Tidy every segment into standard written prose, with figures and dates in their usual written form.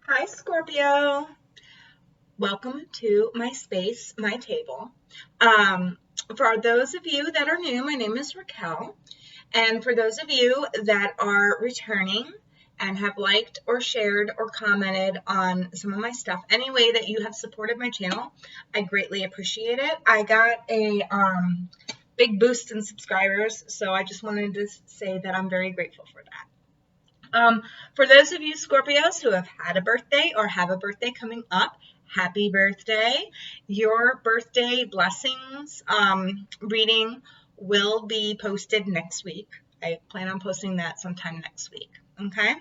Hi, Scorpio. Welcome to my space, my table. For those of you that are new, my name is Racquel. And for those of you that are returning and have liked or shared or commented on some of my stuff, any way that you have supported my channel, I greatly appreciate it. I got a big boost in subscribers, so I just wanted to say that I'm very grateful for that. For those of you Scorpios who have had a birthday or have a birthday coming up, happy birthday. Your birthday blessings reading will be posted next week. I plan on posting that sometime next week. Okay.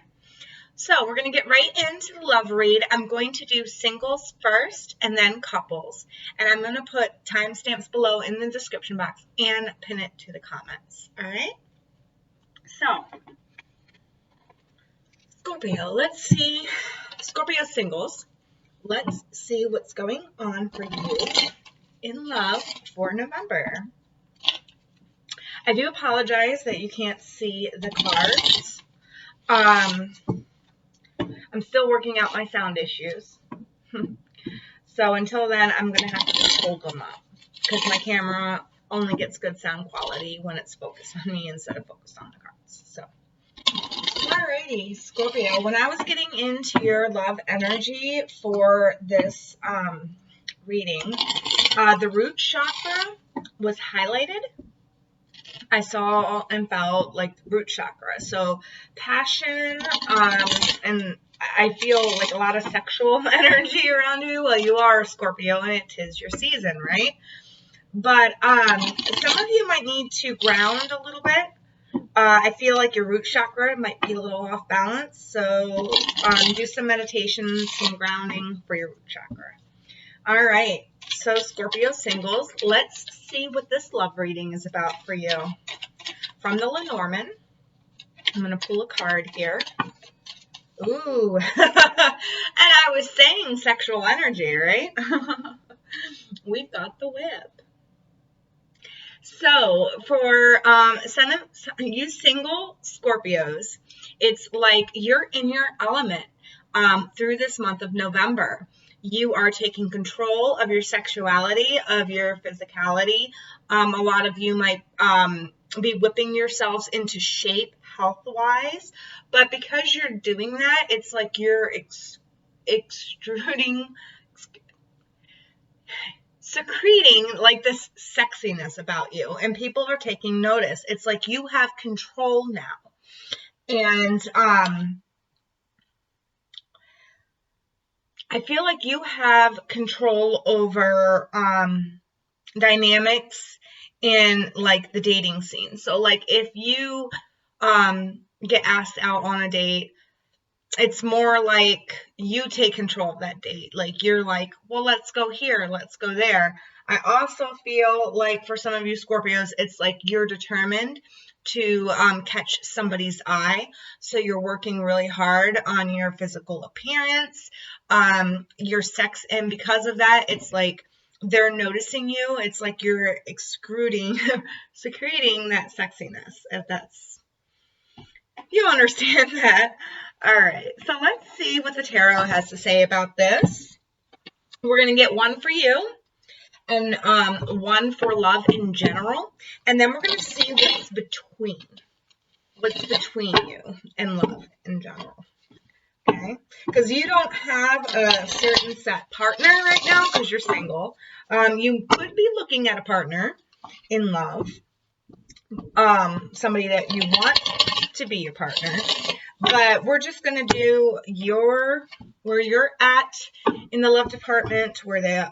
So we're going to get right into the love read. I'm going to do singles first and then couples. And I'm going to put timestamps below in the description box and pin it to the comments. All right. So Scorpio, let's see. Scorpio singles. Let's see what's going on for you in love for November. I do apologize that you can't see the cards. I'm still working out my sound issues. So until then, I'm going to have to just hold them up because my camera only gets good sound quality when it's focused on me instead of focused on the cards. So. Alrighty, Scorpio, when I was getting into your love energy for this reading, the root chakra was highlighted. I saw and felt like root chakra. So passion, and I feel like a lot of sexual energy around you. Well, you are a Scorpio and it is your season, right? But some of you might need to ground a little bit. I feel like your root chakra might be a little off balance, so do some meditation, some grounding for your root chakra. All right, so Scorpio singles, let's see what this love reading is about for you. From the Lenormand, I'm going to pull a card here. Ooh, and I was saying sexual energy, right? We've got the whip. So for you single Scorpios, it's like you're in your element through this month of November. You are taking control of your sexuality, of your physicality. A lot of you might be whipping yourselves into shape health-wise, but because you're doing that, it's like you're secreting like this sexiness about you, and people are taking notice. It's like you have control now, and I feel like you have control over dynamics in like the dating scene. So like if you get asked out on a date, it's more like you take control of that date. Like you're like, well, let's go here, let's go there. I also feel like for some of you Scorpios, it's like you're determined to catch somebody's eye. So you're working really hard on your physical appearance, your sex. And because of that, it's like they're noticing you. It's like you're secreting that sexiness, if you understand that. All right, so let's see what the tarot has to say about this. We're going to get one for you and one for love in general, and then we're going to see what's between you and love in general. Okay, because you don't have a certain set partner right now because you're single. You could be looking at a partner in love, somebody that you want to be your partner. But we're just going to do where you're at in the love department, where the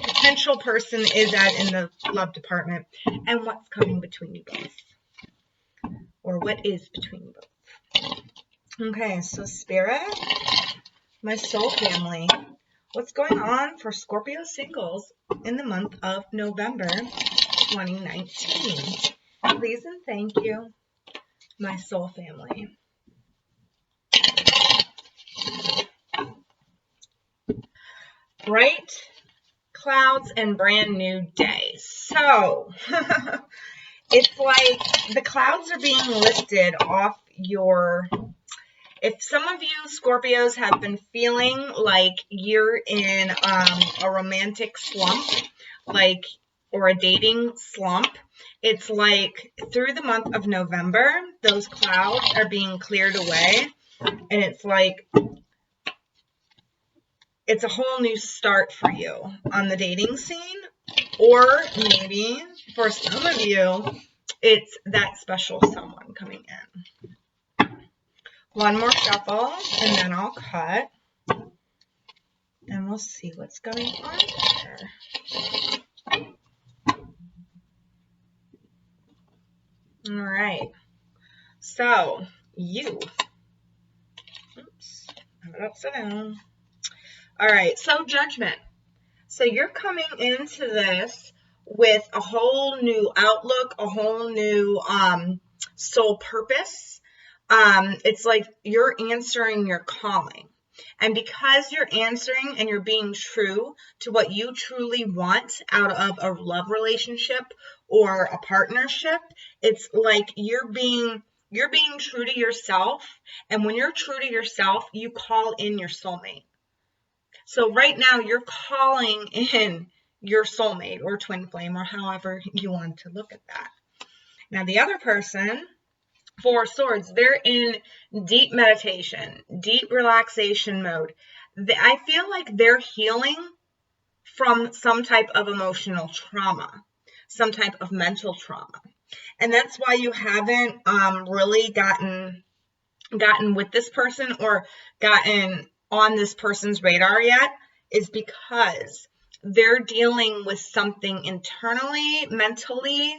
potential person is at in the love department, and what's coming between you both. Or what is between you both. Okay, so Spirit, my soul family, what's going on for Scorpio singles in the month of November 2019? Please and thank you, my soul family. Bright clouds and brand new day. So it's like the clouds are being lifted off your If some of you Scorpios have been feeling like you're in a romantic slump, like, or a dating slump, it's like through the month of November, those clouds are being cleared away, and it's like it's a whole new start for you on the dating scene, or maybe for some of you, it's that special someone coming in. One more shuffle, and then I'll cut, and we'll see what's going on here. All right. So, you. Oops. I have it upside down. All right. So, Judgment. So, you're coming into this with a whole new outlook, a whole new soul purpose. It's like you're answering your calling. And because you're answering and you're being true to what you truly want out of a love relationship or a partnership, it's like you're being true to yourself. And when you're true to yourself, you call in your soulmate. So right now you're calling in your soulmate or twin flame or however you want to look at that. Now the other person, Four of Swords, they're in deep meditation, deep relaxation mode. I feel like they're healing from some type of emotional trauma, some type of mental trauma. And that's why you haven't really gotten with this person or gotten on this person's radar yet, is because they're dealing with something internally, mentally,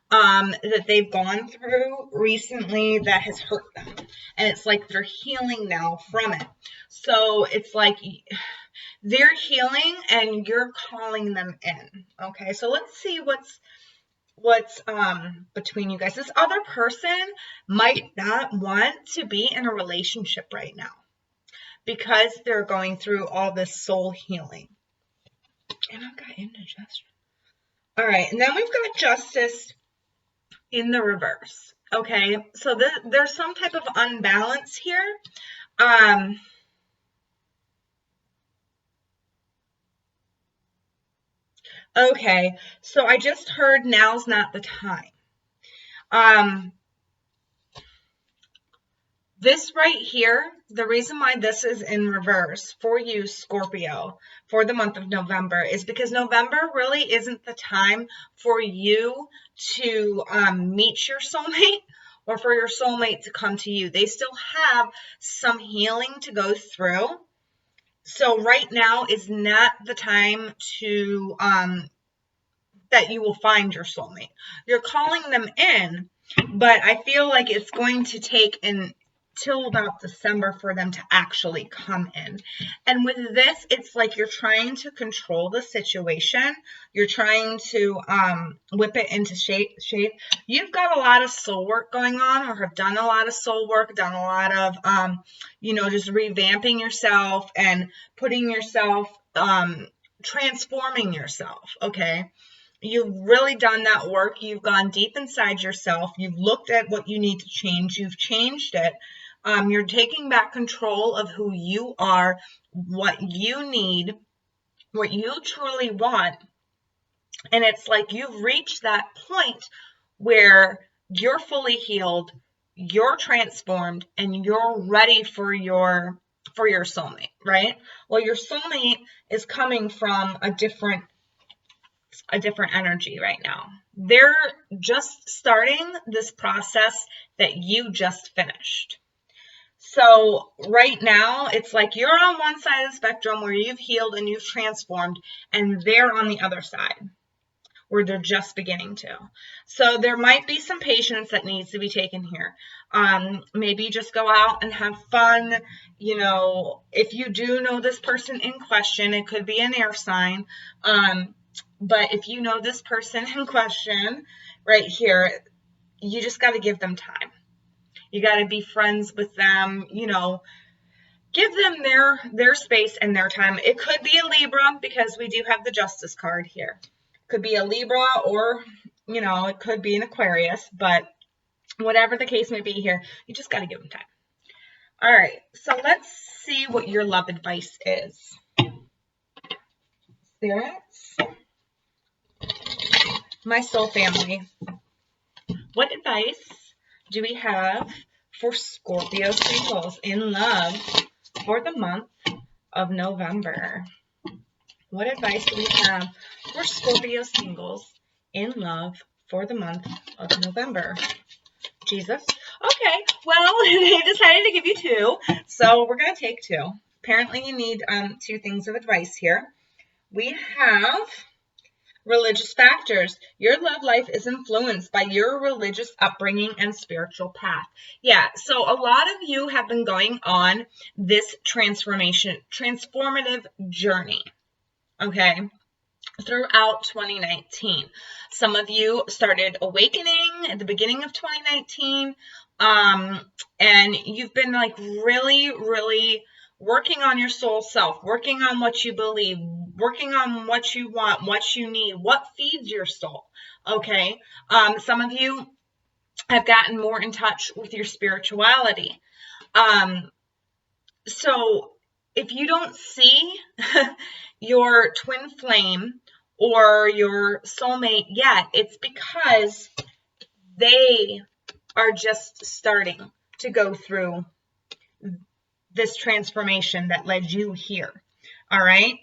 that they've gone through recently that has hurt them. And it's like they're healing now from it. So it's like they're healing and you're calling them in. Okay, so let's see what's between you guys. This other person might not want to be in a relationship right now because they're going through all this soul healing. And I've got indigestion. All right, and then we've got Justice in the reverse. Okay, so there's some type of unbalance here. Okay, so I just heard now's not the time. This right here, the reason why this is in reverse for you, Scorpio, for the month of November is because November really isn't the time for you to meet your soulmate or for your soulmate to come to you. They still have some healing to go through. So right now is not the time to that you will find your soulmate. You're calling them in, but I feel like it's going to take until about December for them to actually come in. And with this, it's like you're trying to control the situation. You're trying to whip it into shape. You've got a lot of soul work going on, or have done a lot of soul work, done a lot of, just revamping yourself and putting yourself, transforming yourself, okay? You've really done that work. You've gone deep inside yourself. You've looked at what you need to change. You've changed it. You're taking back control of who you are, what you need, what you truly want. And it's like you've reached that point where you're fully healed, you're transformed, and you're ready for your soulmate, right? Well, your soulmate is coming from a different energy right now. They're just starting this process that you just finished. So right now, it's like you're on one side of the spectrum where you've healed and you've transformed, and they're on the other side where they're just beginning to. So there might be some patience that needs to be taken here. Maybe just go out and have fun. If you do know this person in question, it could be an air sign. But if you know this person in question right here, you just got to give them time. You got to be friends with them, give them their space and their time. It could be a Libra because we do have the Justice card here. It could be a Libra or, it could be an Aquarius, but whatever the case may be here, you just got to give them time. All right, so let's see what your love advice is. Spirits, my soul family, what advice do we have for Scorpio singles in love for the month of November? What advice do we have for Scorpio singles in love for the month of November? Jesus. Okay, well, they decided to give you two, so we're going to take two. Apparently, you need two things of advice here. We have religious factors. Your love life is influenced by your religious upbringing and spiritual path. Yeah, so a lot of you have been going on this transformative journey, okay, throughout 2019. Some of you started awakening at the beginning of 2019, and you've been like really working on your soul self, working on what you believe, working on what you want, what you need, what feeds your soul, okay? Some of you have gotten more in touch with your spirituality. So if you don't see your twin flame or your soulmate yet, it's because they are just starting to go through this transformation that led you here. All right.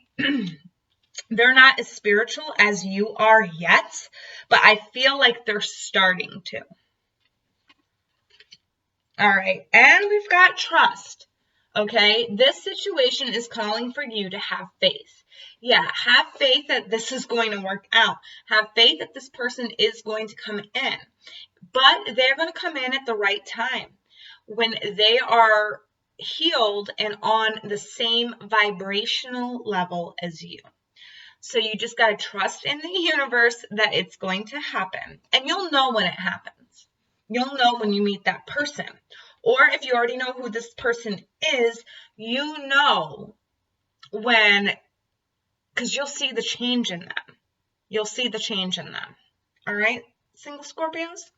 They're not as spiritual as you are yet, but I feel like they're starting to. All right. And we've got trust. Okay. This situation is calling for you to have faith. Yeah. Have faith that this is going to work out. Have faith that this person is going to come in, but they're going to come in at the right time when they are healed and on the same vibrational level as you. So you just got to trust in the universe that it's going to happen. And you'll know when it happens. You'll know when you meet that person. Or if you already know who this person is, you know when, because you'll see the change in them. You'll see the change in them. All right, single Scorpios?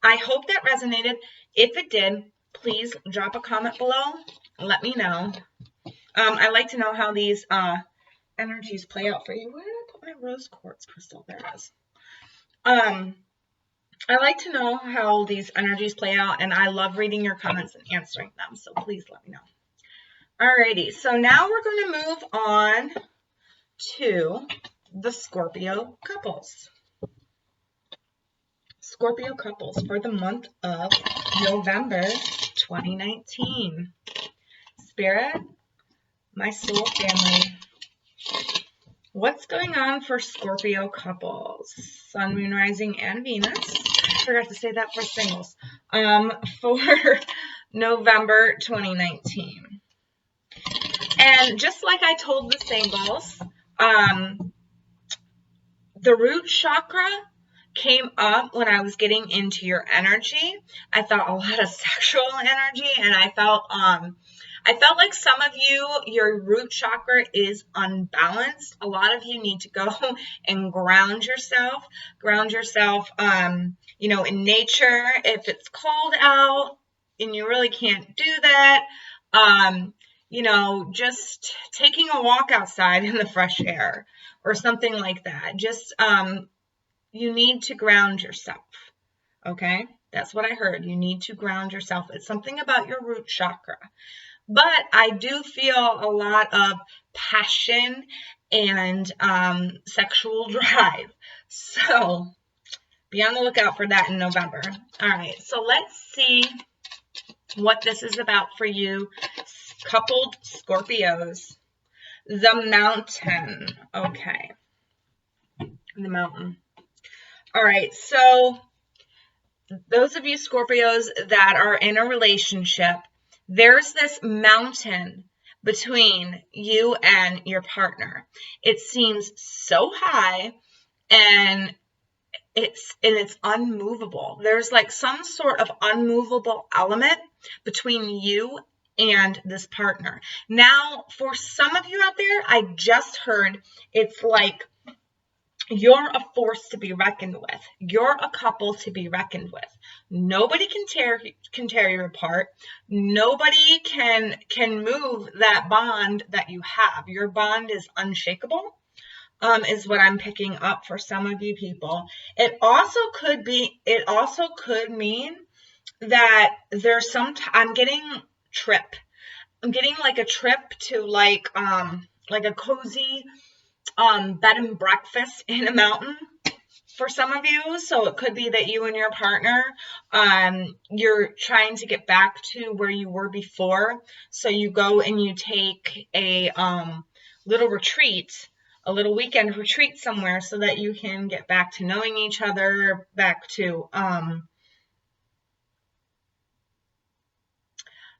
I hope that resonated. If it did, please drop a comment below. Let me know. I like to know how these energies play out for you. Where did I put my rose quartz crystal? There it is. I like to know how these energies play out, and I love reading your comments and answering them, so please let me know. Alrighty, so now we're going to move on to the Scorpio couples. Scorpio couples for the month of November 2019. Spirit, my soul family, what's going on for Scorpio couples? Sun, Moon, Rising, and Venus. I forgot to say that for singles. For November 2019. And just like I told the singles, the root chakra came up when I was getting into your energy. I felt a lot of sexual energy, and I felt like some of you, your root chakra is unbalanced. A lot of you need to go and ground yourself, in nature. If it's cold out and you really can't do that, just taking a walk outside in the fresh air or something like that. Just, you need to ground yourself. Okay. That's what I heard. You need to ground yourself. It's something about your root chakra. But I do feel a lot of passion and sexual drive. So be on the lookout for that in November. All right, so let's see what this is about for you, coupled Scorpios. The mountain. Okay. The mountain. All right, so those of you Scorpios that are in a relationship, there's this mountain between you and your partner. It seems so high and it's unmovable. There's like some sort of unmovable element between you and this partner. Now, for some of you out there, I just heard it's like You're a force to be reckoned with. You're a couple to be reckoned with. Nobody can tear you apart. Nobody can move that bond that you have. Your bond is unshakable, is what I'm picking up for some of you people. It also could mean that there's I'm getting trip. I'm getting like a trip to like a cozy bed and breakfast in a mountain for some of you. So it could be that you and your partner, you're trying to get back to where you were before. So you go and you take a little retreat, a little weekend retreat somewhere so that you can get back to knowing each other, back to,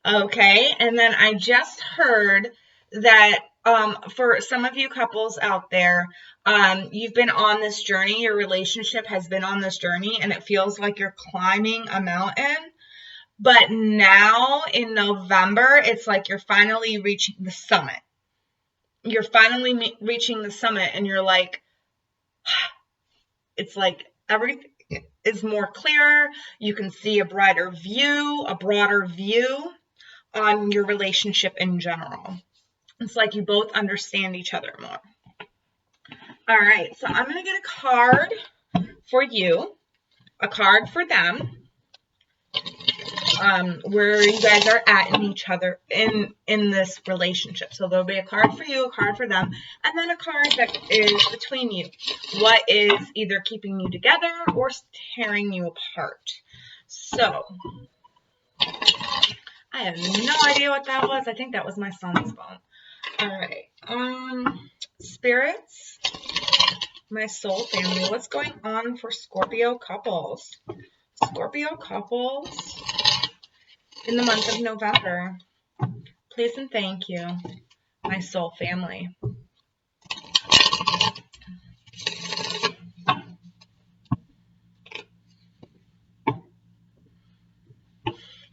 okay. And then I just heard that for some of you couples out there, you've been on this journey, your relationship has been on this journey, and it feels like you're climbing a mountain. But now in November, it's like you're finally reaching the summit. You're finally reaching the summit, and you're like, it's like everything is more clear. You can see a broader view on your relationship in general. It's like you both understand each other more. All right, so I'm going to get a card for you, a card for them, where you guys are at in each other in this relationship. So there'll be a card for you, a card for them, and then a card that is between you. What is either keeping you together or tearing you apart? So I have no idea what that was. I think that was my son's phone. All right. Spirits, my soul family, what's going on for Scorpio couples? Scorpio couples in the month of November. Please and thank you, my soul family.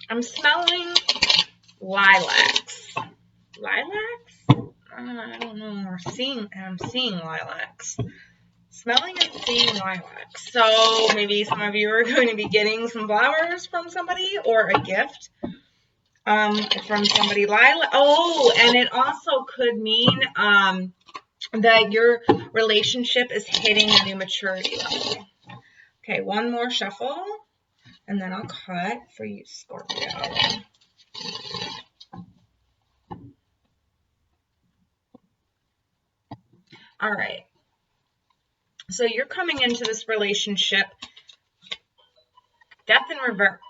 I'm smelling lilacs. Lilacs? I don't know. I'm seeing lilacs. Smelling and seeing lilacs. So maybe some of you are going to be getting some flowers from somebody or a gift from somebody. Lilac. Oh, and it also could mean that your relationship is hitting a new maturity level. Okay, one more shuffle, and then I'll cut for you, Scorpio. All right. So you're coming into this relationship. Death in reverse.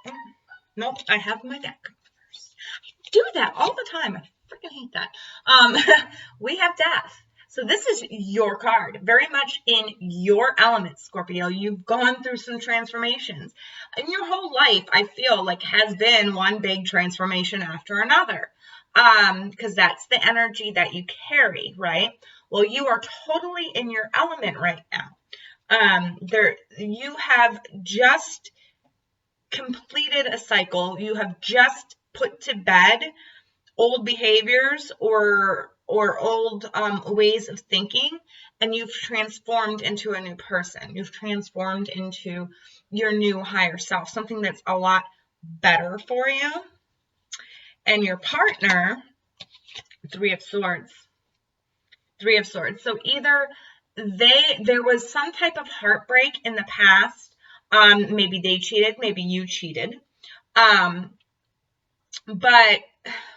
Nope, I have my deck reversed. I do that all the time. I freaking hate that. We have death. So this is your card, very much in your element, Scorpio. You've gone through some transformations. And your whole life, I feel like, has been one big transformation after another. Because that's the energy that you carry, right? Well, you are totally in your element right now. You have just completed a cycle. You have just put to bed old behaviors or old ways of thinking, and you've transformed into a new person. You've transformed into your new higher self, something that's a lot better for you. And your partner, Three of Swords. So either there was some type of heartbreak in the past. Maybe they cheated, maybe you cheated. But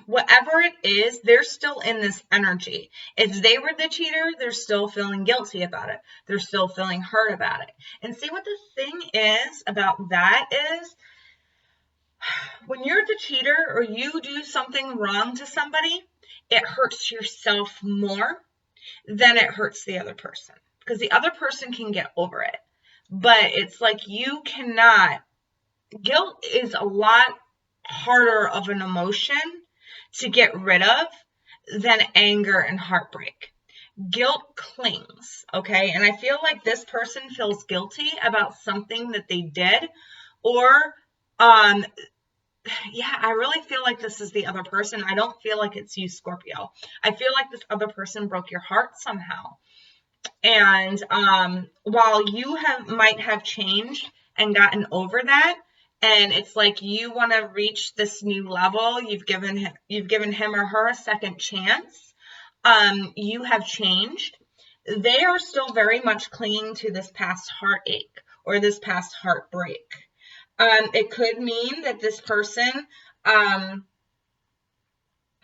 whatever it is, they're still in this energy. If they were the cheater, they're still feeling guilty about it. They're still feeling hurt about it. And see, what the thing is about that is, when you're the cheater or you do something wrong to somebody, it hurts yourself more than it hurts the other person, because the other person can get over it. But it's like you cannot. Guilt is a lot harder of an emotion to get rid of than anger and heartbreak. Guilt clings, okay? And I feel like this person feels guilty about something that they did, or yeah, I really feel like this is the other person. I don't feel like it's you, Scorpio. I feel like this other person broke your heart somehow. And while you might have changed and gotten over that, and it's like you want to reach this new level, you've given him or her a second chance. You have changed. They are still very much clinging to this past heartache or this past heartbreak. It could mean that this person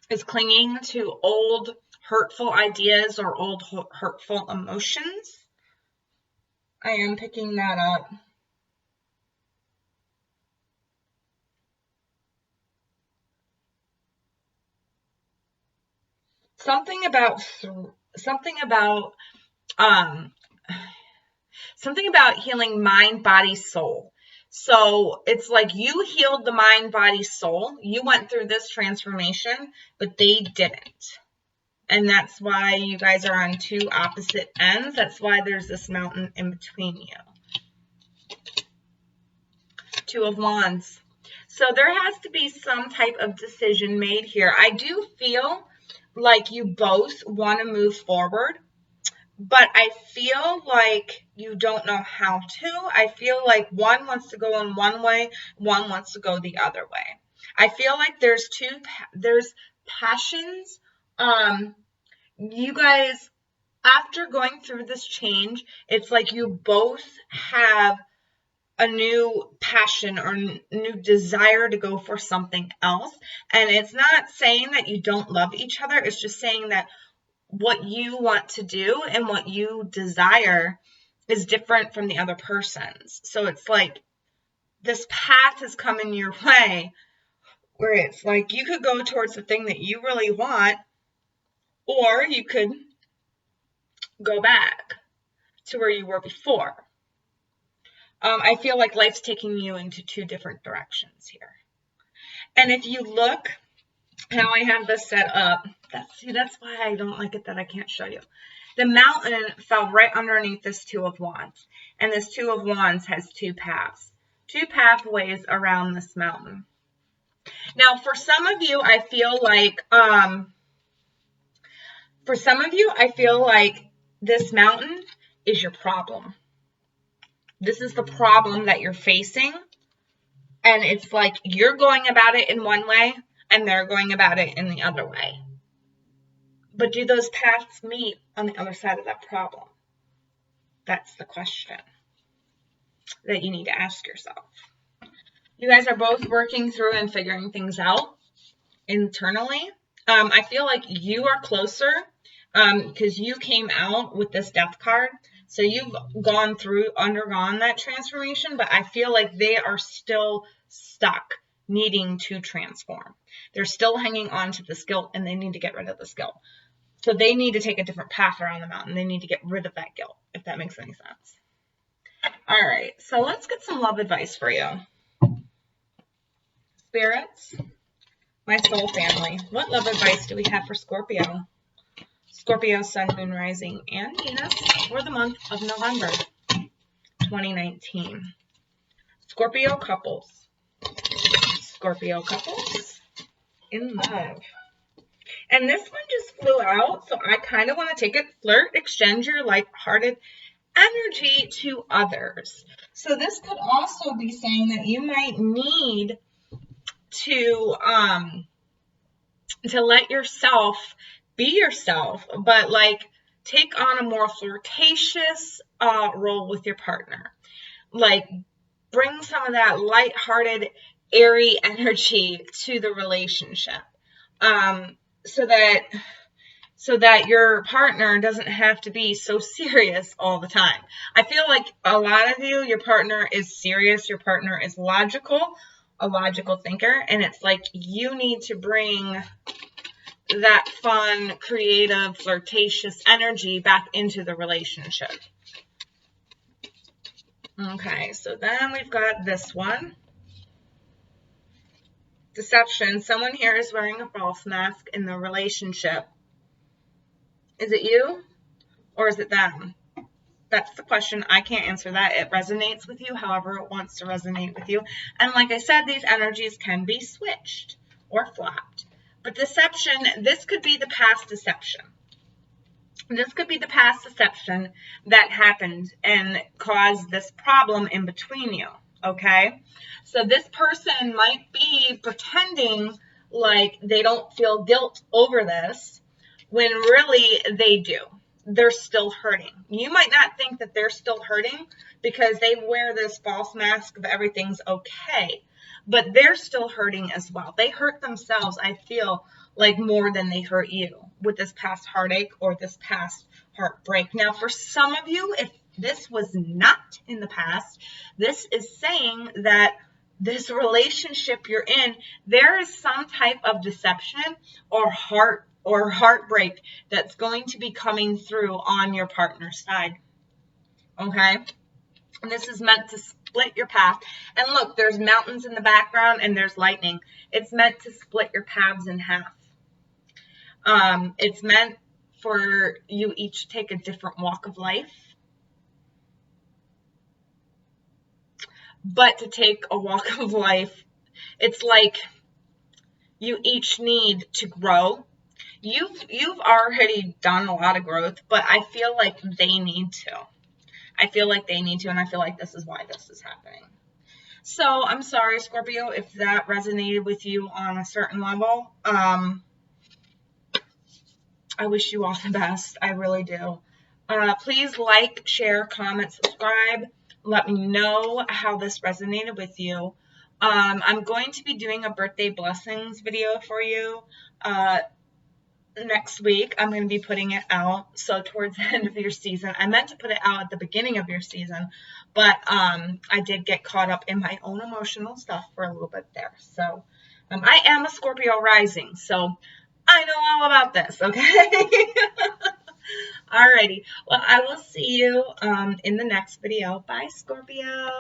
is clinging to old hurtful ideas or old hurtful emotions. I am picking that up. Something about healing mind, body, soul. So it's like you healed the mind, body, soul. You went through this transformation, but they didn't. And that's why you guys are on two opposite ends. That's why there's this mountain in between you. Two of Wands. So there has to be some type of decision made here. I do feel like you both want to move forward, but I feel like you don't know how to. I feel like one wants to go in one way, one wants to go the other way. I feel like there's passions. You guys, after going through this change, it's like you both have a new passion or new desire to go for something else. And it's not saying that you don't love each other. It's just saying that what you want to do and what you desire is different from the other person's. So it's like this path has come in your way where it's like you could go towards the thing that you really want, or you could go back to where you were before. I feel like life's taking you into two different directions here. And if you look how I have this set up, that's why I don't like it that I can't show you. The mountain fell right underneath this Two of Wands. And this Two of Wands has two paths. Two pathways around this mountain. Now, for some of you, I feel like this mountain is your problem. This is the problem that you're facing. And it's like you're going about it in one way and they're going about it in the other way. But do those paths meet on the other side of that problem? That's the question that you need to ask yourself. You guys are both working through and figuring things out internally. I feel like you are closer because you came out with this Death card. So you've undergone that transformation, but I feel like they are still stuck needing to transform. They're still hanging on to this guilt and they need to get rid of this guilt. So they need to take a different path around the mountain. They need to get rid of that guilt, if that makes any sense. All right, so let's get some love advice for you. Spirits, my soul family, what love advice do we have for Scorpio? Scorpio, Sun, Moon, Rising, and Venus for the month of November 2019. Scorpio couples. Scorpio couples in love. And this one just flew out, so I kind of want to take it. Flirt, extend your light-hearted energy to others. So this could also be saying that you might need to let yourself be yourself, but like take on a more flirtatious role with your partner. Like bring some of that lighthearted, airy energy to the relationship, so that your partner doesn't have to be so serious all the time. I feel like a lot of you, your partner is serious, your partner is logical, a logical thinker, and it's like you need to bring that fun, creative, flirtatious energy back into the relationship. Okay, so then we've got this one. Deception. Someone here is wearing a false mask in the relationship. Is it you or is it them? That's the question. I can't answer that. It resonates with you however it wants to resonate with you. And like I said, these energies can be switched or flipped. But deception, this could be the past deception. This could be the past deception that happened and caused this problem in between you, okay? So this person might be pretending like they don't feel guilt over this when really they do. They're still hurting. You might not think that they're still hurting because they wear this false mask of everything's okay, but they're still hurting as well. They hurt themselves, I feel, like more than they hurt you with this past heartache or this past heartbreak. Now, for some of you, if this was not in the past, this is saying that this relationship you're in, there is some type of deception or heartbreak that's going to be coming through on your partner's side. Okay? And this is meant to split your path. And look, there's mountains in the background and there's lightning. It's meant to split your paths in half. It's meant for you each to take a different walk of life. But to take a walk of life, it's like you each need to grow. You've already done a lot of growth, but I feel like they need to. I feel like they need to, and I feel like this is why this is happening. So I'm sorry, Scorpio, if that resonated with you on a certain level. I wish you all the best. I really do. Please like, share, comment, subscribe. Let me know how this resonated with you. I'm going to be doing a birthday blessings video for you next week. I'm going to be putting it out. So towards the end of your season, I meant to put it out at the beginning of your season, but I did get caught up in my own emotional stuff for a little bit there. So I am a Scorpio rising, so I know all about this, okay? Alrighty. Well, I will see you in the next video. Bye, Scorpio.